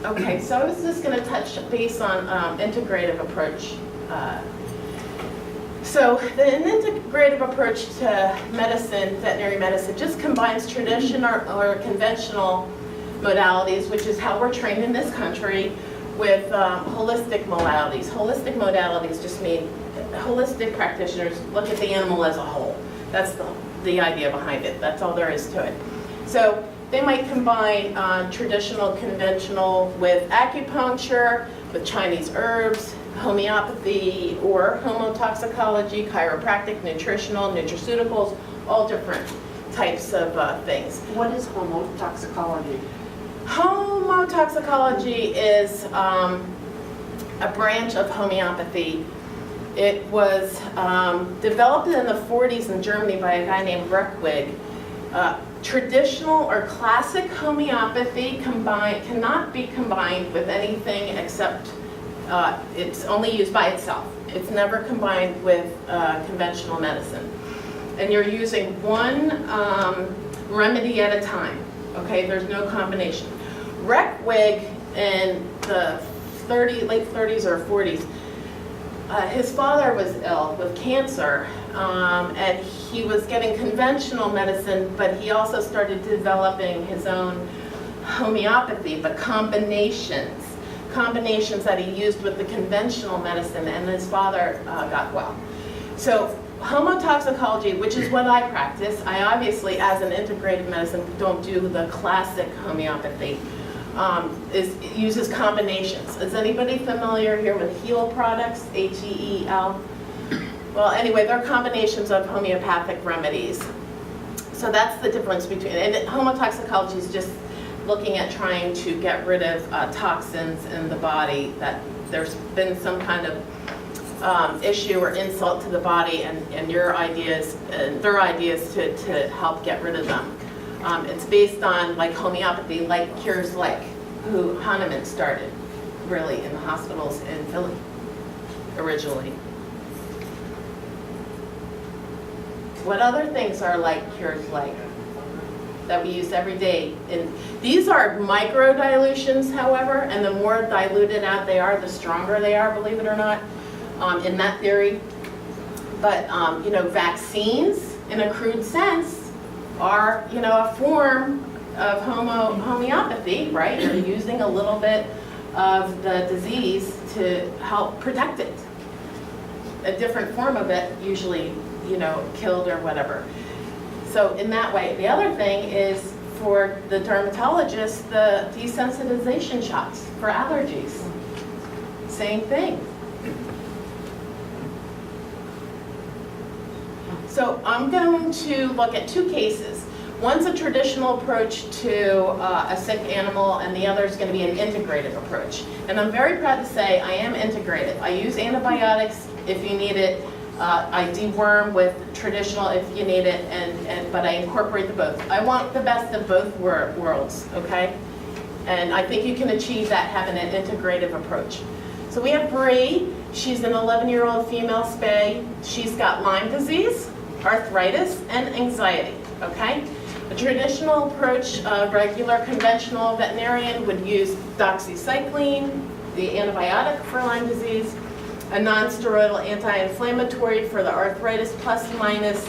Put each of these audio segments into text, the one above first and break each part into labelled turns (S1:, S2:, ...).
S1: Okay, so I was just going to touch base on integrative approach. So an integrative approach to medicine, veterinary medicine, just combines traditional or conventional modalities, which is how we're trained in this country, with holistic modalities. Holistic modalities just mean holistic practitioners look at the animal as a whole. That's the idea behind it. That's all there is to it. So they might combine traditional, conventional with acupuncture, with Chinese herbs, homeopathy, or homotoxicology, chiropractic, nutritional, nutraceuticals, all different types of things.
S2: What is homotoxicology?
S1: Homotoxicology is a branch of homeopathy. It was developed in the 40s in Germany by a guy named Reckwig. Traditional or classic homeopathy cannot be combined with anything except it's only used by itself. It's never combined with conventional medicine. And you're using one remedy at a time, okay? There's no combination. Reckwig in the late 30s or 40s, his father was ill with cancer, and he was getting conventional medicine, but he also started developing his own homeopathy, but combinations that he used with the conventional medicine, and his father got well. So homotoxicology, which is what I practice, I obviously, as an integrative medicine, don't do the classic homeopathy, uses combinations. Is anybody familiar here with HEAL products, H-E-E-L? Well, anyway, they're combinations of homeopathic remedies. So that's the difference between, and homotoxicology is just looking at trying to get rid of toxins in the body, that there's been some kind of issue or insult to the body, and your ideas and their ideas to help get rid of them. It's based on like homeopathy, like cures like, who Hahnemann started really in the hospitals in Philly originally. What other things are like cures like that we use every day? And these are micro dilutions, however, and the more diluted out they are, the stronger they are, believe it or not, in that theory. But you know, vaccines, in a crude sense, are, you know, a form of homeopathy, right? You're using a little bit of the disease to help protect it. A different form of it, usually, you know, killed or whatever. So in that way. The other thing is, for the dermatologist, the desensitization shots for allergies. Same thing. So I'm going to look at two cases. One's a traditional approach to a sick animal, and the other is going to be an integrative approach. And I'm very proud to say I am integrative. I use antibiotics if you need it. I deworm with traditional if you need it, but I incorporate the both. I want the best of both worlds, okay? And I think you can achieve that having an integrative approach. So we have Bree. She's an 11-year-old female spay. She's got Lyme disease, arthritis, and anxiety, okay? A traditional approach, regular conventional veterinarian would use doxycycline, the antibiotic for Lyme disease, a non-steroidal anti-inflammatory for the arthritis, plus minus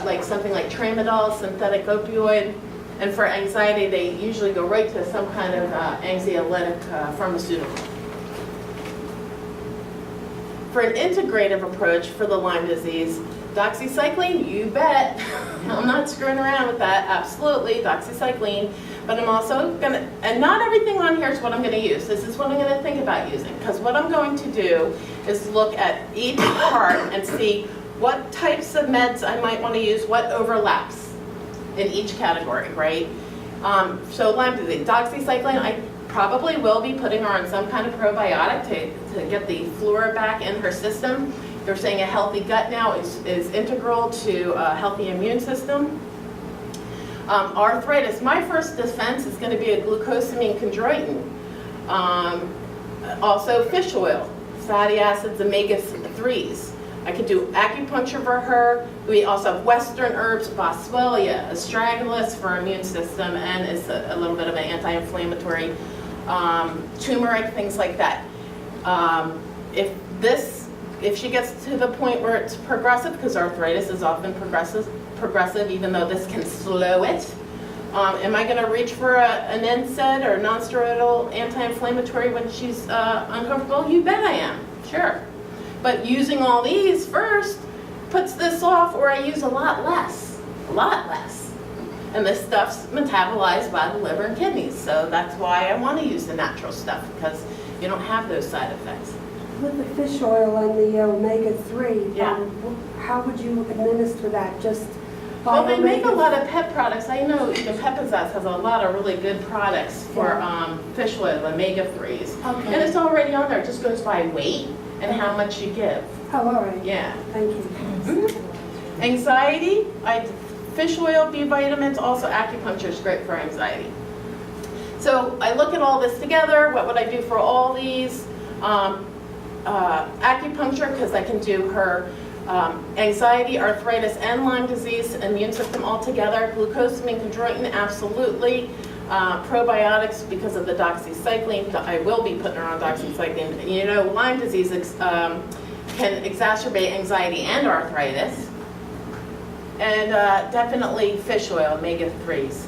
S1: like something like tramadol, synthetic opioid. And for anxiety, they usually go right to some kind of anxiolytic pharmaceutical. For an integrative approach for the Lyme disease, doxycycline, you bet. I'm not screwing around with that, absolutely, doxycycline. But I'm also going to, and not everything on here is what I'm going to use. This is what I'm going to think about using. Because what I'm going to do is look at each part and see what types of meds I might want to use, what overlaps in each category, right? So Lyme disease, doxycycline, I probably will be putting her on some kind of probiotic to get the flora back in her system. They're saying a healthy gut now is integral to a healthy immune system. Arthritis, my first defense is going to be a glucosamine chondroitin. Also fish oil, fatty acids, omega-3s. I could do acupuncture for her. We also have Western herbs, boswellia, astragalus for immune system, and it's a little bit of an anti-inflammatory. turmeric, things like that. If she gets to the point where it's progressive, because arthritis is often progressive, even though this can slow it, am I going to reach for an NSAID or non-steroidal anti-inflammatory when she's uncomfortable? You bet I am, sure. But using all these first puts this off, or I use a lot less. And this stuff's metabolized by the liver and kidneys, so that's why I want to use the natural stuff, because you don't have those side effects.
S3: With the fish oil and the omega-3,
S1: Yeah.
S3: How would you administer that? Just
S1: Well, they make a lot of pet products. I know even Pizazz has a lot of really good products for fish oil, omega-3s.
S3: Okay.
S1: And it's already on there. It just goes by weight and how much you give.
S3: Oh, all right.
S1: Yeah.
S3: Thank you.
S1: Mm-hmm. Anxiety, fish oil, B vitamins, also acupuncture is great for anxiety. So I look at all this together. What would I do for all these? Acupuncture, because I can do her anxiety, arthritis, and Lyme disease, immune system all together. Glucosamine, chondroitin, absolutely. Probiotics because of the doxycycline. I will be putting her on doxycycline. You know, Lyme disease can exacerbate anxiety and arthritis. And definitely fish oil, omega-3s.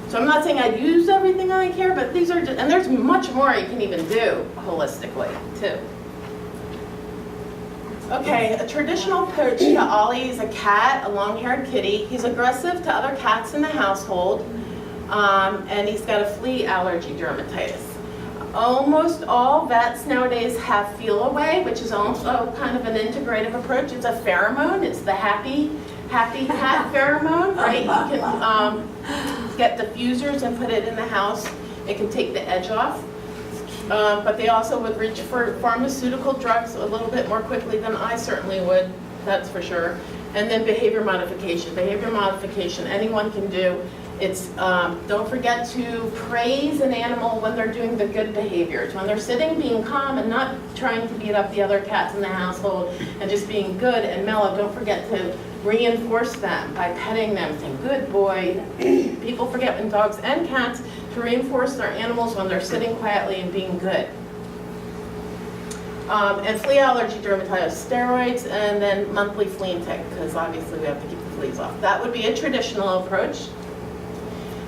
S1: So I'm not saying I'd use everything I care, but these are just, and there's much more you can even do holistically, too. Okay, a traditional approach to Ollie is a cat, a long-haired kitty. He's aggressive to other cats in the household, and he's got a flea allergy dermatitis. Almost all vets nowadays have feel away, which is also kind of an integrative approach. It's a pheromone. It's the happy cat pheromone, right? You can get diffusers and put it in the house. It can take the edge off. But they also would reach for pharmaceutical drugs a little bit more quickly than I certainly would, that's for sure. And then behavior modification. Behavior modification, anyone can do. It's, don't forget to praise an animal when they're doing the good behaviors. When they're sitting, being calm and not trying to beat up the other cats in the household and just being good and mellow. Don't forget to reinforce them by petting them, saying, good boy. People forget in dogs and cats to reinforce their animals when they're sitting quietly and being good. And flea allergy dermatitis, steroids, and then monthly flea and tick, because obviously we have to keep the fleas off. That would be a traditional approach.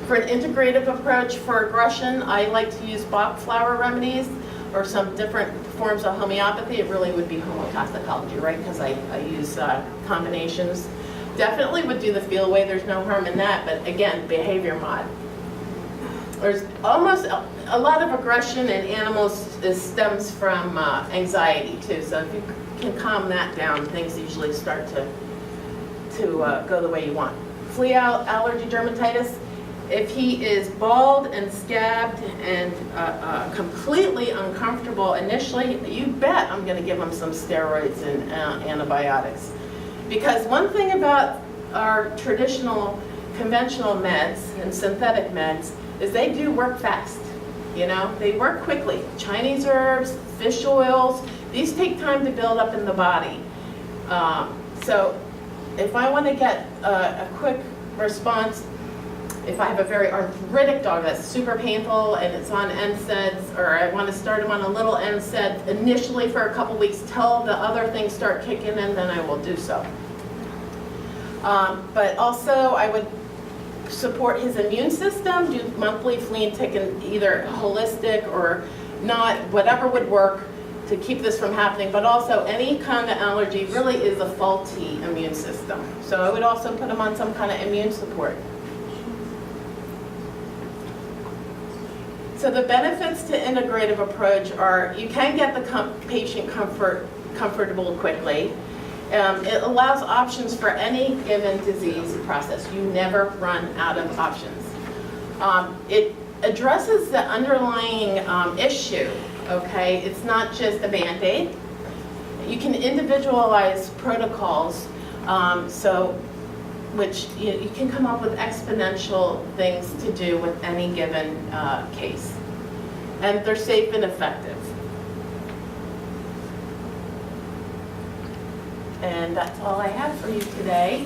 S1: For an integrative approach for aggression, I like to use Bach flower remedies or some different forms of homeopathy. It really would be homotoxicology, right? Because I use combinations. Definitely would do the feel away. There's no harm in that. But again, behavior mod. There's almost a lot of aggression in animals stems from anxiety too. So if you can calm that down, things usually start to go the way you want. Flea allergy dermatitis. If he is bald and scabbed and completely uncomfortable initially, you bet I'm going to give him some steroids and antibiotics. Because one thing about our traditional conventional meds and synthetic meds is they do work fast. You know, they work quickly. Chinese herbs, fish oils, these take time to build up in the body. So if I want to get a quick response, if I have a very arthritic dog that's super painful and it's on NSAIDs, or I want to start him on a little NSAID initially for a couple weeks till the other things start kicking in, then I will do so. But also I would support his immune system, do monthly flea and tick, and either holistic or not, whatever would work to keep this from happening. But also any kind of allergy really is a faulty immune system. So I would also put him on some kind of immune support. So the benefits to integrative approach are you can get the patient comfortable quickly. It allows options for any given disease process. You never run out of options. It addresses the underlying issue, okay? It's not just a Band-Aid. You can individualize protocols, which you can come up with exponential things to do with any given case. And they're safe and effective. And that's all I have for you today.